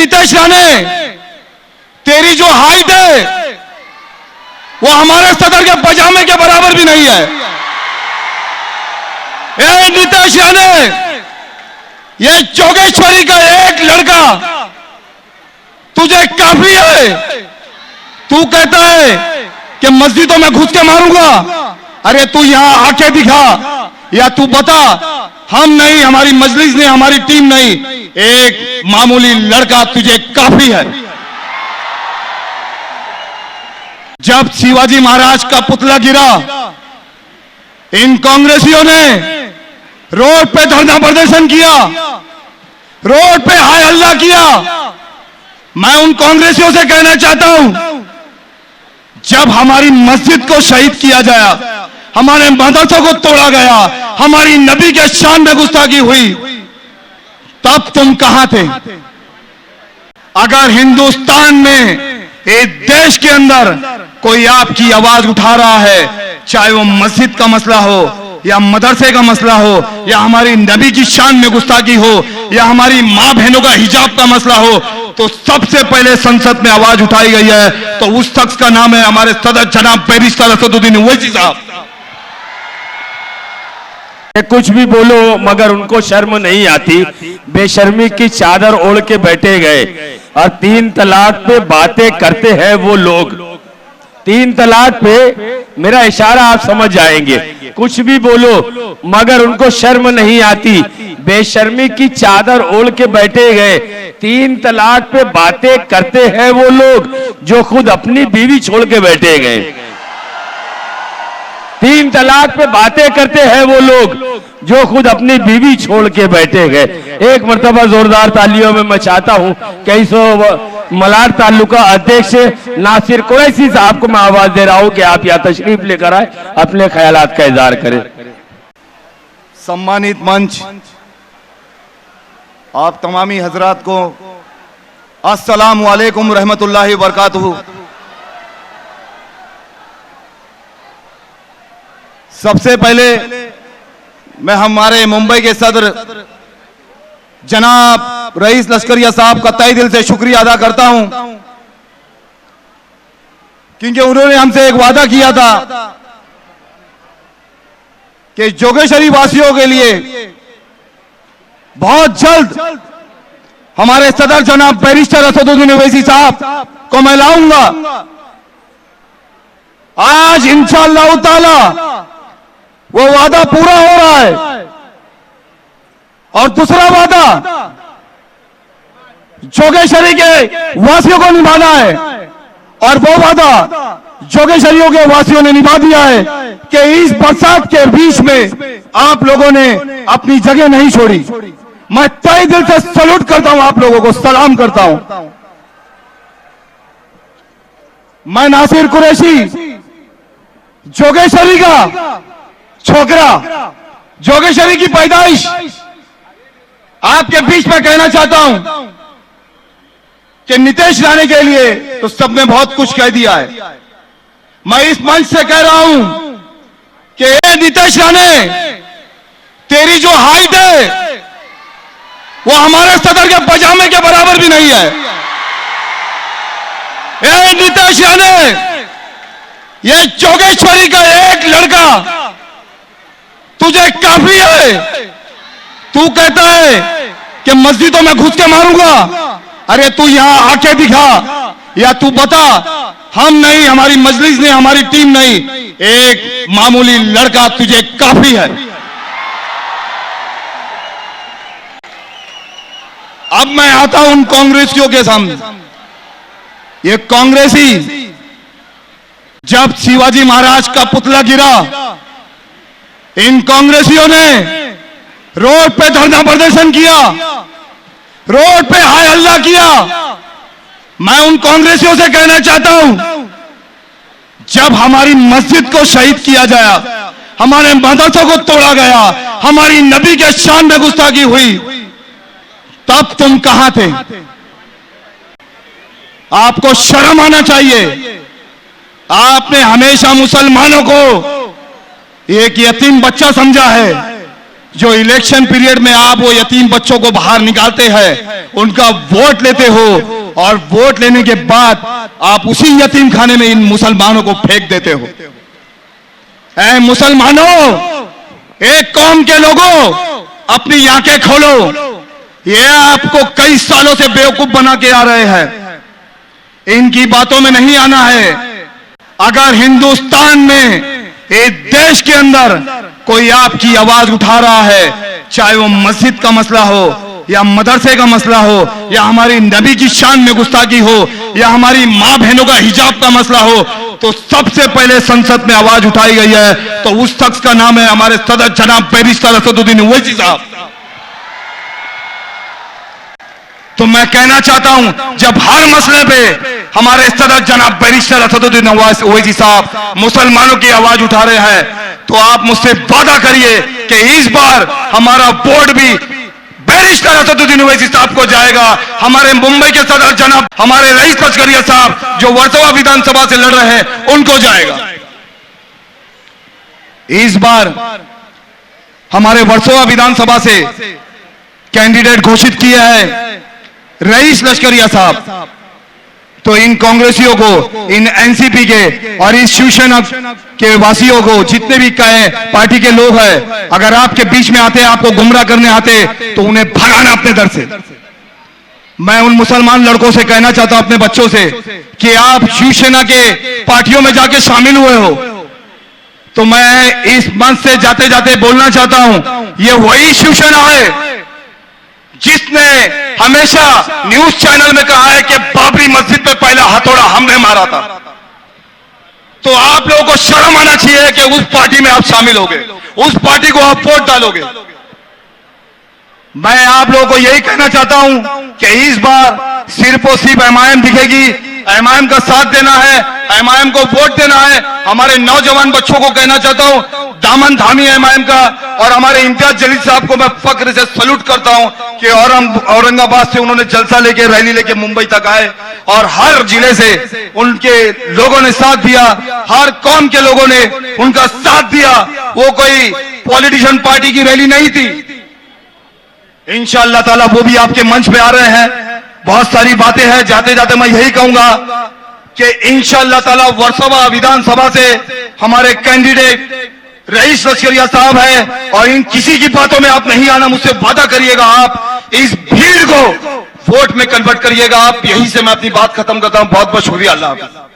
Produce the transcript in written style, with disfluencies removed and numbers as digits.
नीतीश राणे, तेरी जो हाइट है वो हमारे सदर के पजामे के बराबर भी नहीं है। ए नीतीश राणे, ये जोगेश्वरी का एक लड़का तुझे काफी है। तू कहता है कि मस्जिदों में घुस के मारूंगा। अरे तू यहां आके दिखा या तू बता। हम नहीं, हमारी मजलिस नहीं, हमारी टीम नहीं, एक मामूली लड़का तुझे काफी है। जब शिवाजी महाराज का पुतला गिरा, इन कांग्रेसियों ने रोड पे धरना प्रदर्शन किया, रोड पे हाय हल्ला किया। मैं उन कांग्रेसियों से कहना चाहता हूं, जब हमारी मस्जिद को शहीद किया गया, हमारे मदरसों को तोड़ा गया, हमारी नबी के शान में गुस्ताखी हुई, तब तुम कहां थे? अगर हिंदुस्तान में, इस देश के अंदर कोई आपकी आवाज उठा रहा है, चाहे वो मस्जिद का मसला हो या मदरसे का मसला हो या हमारी नबी की शान में गुस्ताखी हो या हमारी मां बहनों का हिजाब का मसला हो, तो सबसे पहले संसद में आवाज उठाई गई है। तो उस शख्स का नाम है हमारे सदर जनाब बैरिस्टर असदुद्दीन ओवैसी साहब। कुछ भी बोलो मगर उनको शर्म नहीं आती। बेशर्मी की चादर ओढ़ के बैठे गए और 3 तलाक पे बातें करते हैं वो लोग। 3 तलाक पे मेरा इशारा आप समझ जाएंगे। कुछ भी बोलो मगर उनको शर्म नहीं आती। बेशर्मी की चादर ओढ़ के बैठे गए। 3 तलाक पे बातें करते हैं वो लोग जो खुद अपनी बीवी छोड़ के बैठे गए। 3 तलाक पे बातें करते हैं वो लोग जो खुद अपनी बीवी छोड़ के बैठे गए। एक मर्तबा जोरदार तालियों में मैं चाहता हूं कि इस मलाड तालुका अध्यक्ष नासिर कुरैशी साहब को मैं आवाज दे रहा हूं कि आप यहाँ तशरीफ लेकर आए, अपने ख्यालात का इजहार करें। सम्मानित मंच, आप तमामी हजरात को अस्सलामु अलैकुम रहमतुल्लाहि व बरकातुहू। सबसे पहले मैं हमारे मुंबई के सदर जनाब रईस लश्करिया साहब का तहे दिल से शुक्रिया अदा करता हूं, क्योंकि उन्होंने हमसे एक वादा किया था कि जोगेश्वरी वासियों के लिए बहुत जल्द हमारे सदर जनाब बैरिस्टर असदुद्दीन ओवैसी साहब को मैं लाऊंगा। आज इंशाअल्लाह ताला वो वादा पूरा हो रहा है। और दूसरा वादा जोगेश्वरी के वासियों को निभाना है, और वो वादा जोगेश्वरियों के वासियों ने निभा दिया है कि इस बरसात के बीच में आप लोगों ने अपनी जगह नहीं छोड़ी। मैं तहे दिल से सैल्यूट करता हूं, आप लोगों को सलाम करता हूं। मैं नासिर कुरैशी, जोगेश्वरी का छोकरा, जोगेश्वरी की पैदाइश आपके बीच में कहना चाहता हूं कि नीतीश राणे के लिए तो सबने बहुत कुछ कह दिया है। मैं इस मंच से कह रहा हूं कि ए नीतीश राणे, तेरी जो हाइट है वो हमारे सदर के पजामे के बराबर भी नहीं है। ए नीतीश राणे, ये जोगेश्वरी का एक लड़का तुझे काफी है। तू कहता है कि मस्जिदों में घुस के मारूंगा। अरे तू यहां आके दिखा या तू बता। हम नहीं, हमारी मजलिस नहीं, हमारी टीम नहीं, एक मामूली लड़का तुझे काफी है। अब मैं आता हूं उन कांग्रेसियों के सामने। ये कांग्रेसी, जब शिवाजी महाराज का पुतला गिरा, इन कांग्रेसियों ने रोड पे धरना प्रदर्शन किया, रोड पे हाय हल्ला किया। मैं उन कांग्रेसियों से कहना चाहता हूं, जब हमारी मस्जिद को शहीद किया गया, हमारे मदरसों को तोड़ा गया, हमारी नबी के शान में गुस्ताखी हुई, तब तुम कहां थे? आपको शर्म आना चाहिए। आपने हमेशा मुसलमानों को एक यतीम बच्चा समझा है। जो इलेक्शन पीरियड में आप वो यतीम बच्चों को बाहर निकालते हैं, उनका वोट लेते हो और वोट लेने के बाद आप उसी यतीम खाने में इन मुसलमानों को फेंक देते हो। ऐ मुसलमानों, एक कौम के लोगों, अपनी आंखें खोलो। ये आपको कई सालों से बेवकूफ बना के आ रहे हैं, इनकी बातों में नहीं आना है। अगर हिंदुस्तान में, एक देश के अंदर कोई आपकी आवाज उठा रहा है, चाहे वो मस्जिद का मसला हो या मदरसे का मसला हो या हमारी नबी की शान में गुस्ताखी हो या हमारी मां बहनों का हिजाब का मसला हो, तो सबसे पहले संसद में आवाज उठाई गई है तो उस शख्स का नाम है हमारे सदर जनाब बैरिस्टर असदुद्दीन ओवैसी साहब। तो मैं कहना चाहता हूं, जब हर मसले पे हमारे सदर जनाब बैरिस्टर असदुद्दीन ओवैसी साहब मुसलमानों की आवाज उठा रहे हैं, तो आप मुझसे वादा करिए कि इस बार हमारा वोट भी बैरिस्टर असदुद्दीन ओवैसी साहब को जाएगा। हमारे मुंबई के सदर जनाब हमारे रईस लश्करिया साहब जो वर्सोवा विधानसभा से लड़ रहे हैं, उनको जाएगा। इस बार हमारे वर्सोवा विधानसभा से कैंडिडेट घोषित किया है रईस लश्करिया साहब। तो इन कांग्रेसियों को, इन एनसीपी के और इस शिवसेना के वासियों को, जितने भी कहे पार्टी के लोग हैं, अगर आपके बीच में आते, आपको गुमराह करने आते, तो उन्हें भगाना अपने दर से। मैं उन मुसलमान लड़कों से कहना चाहता हूं, अपने बच्चों से, कि आप शिवसेना के पार्टियों में जाके शामिल हुए हो, तो मैं इस मंच से जाते जाते बोलना चाहता हूं, ये वही शिवसेना है जिसने हमेशा न्यूज चैनल में कहा है कि बाबरी मस्जिद पे पहला हथौड़ा हमने मारा था। तो आप लोगों को शर्म आना चाहिए कि उस पार्टी में आप शामिल होगे, उस पार्टी को आप वोट डालोगे। मैं आप लोगों को यही कहना चाहता हूं कि इस बार सिर्फ और सिर्फ एमआईएम दिखेगी, एमआईएम का साथ देना है, एमआईएम को वोट देना है। हमारे नौजवान बच्चों को कहना चाहता हूं, दामन थामी एमआईएम का, और हमारे इम्तियाज जलील साहब को मैं फक्र से सल्यूट करता हूं कि औरंगाबाद से उन्होंने जलसा लेके, रैली लेके मुंबई तक आए और हर जिले से उनके लोगों ने साथ दिया, हर कौम के लोगों ने उनका साथ दिया। वो कोई पॉलिटिशियन पार्टी की रैली नहीं थी। इंशाअल्लाह ताला वो भी आपके मंच पे आ रहे हैं। बहुत सारी बातें हैं, जाते जाते मैं यही कहूंगा कि इंशाअल्लाह ताला वर्सोवा विधानसभा से हमारे कैंडिडेट रईस लश्करिया साहब है, और इन किसी की बातों में आप नहीं आना, मुझसे वादा करिएगा। आप इस भीड़ को वोट में कन्वर्ट करिएगा आप। यहीं से मैं अपनी बात खत्म करता हूं। बहुत बहुत शुक्रिया। अल्लाह हाफिज।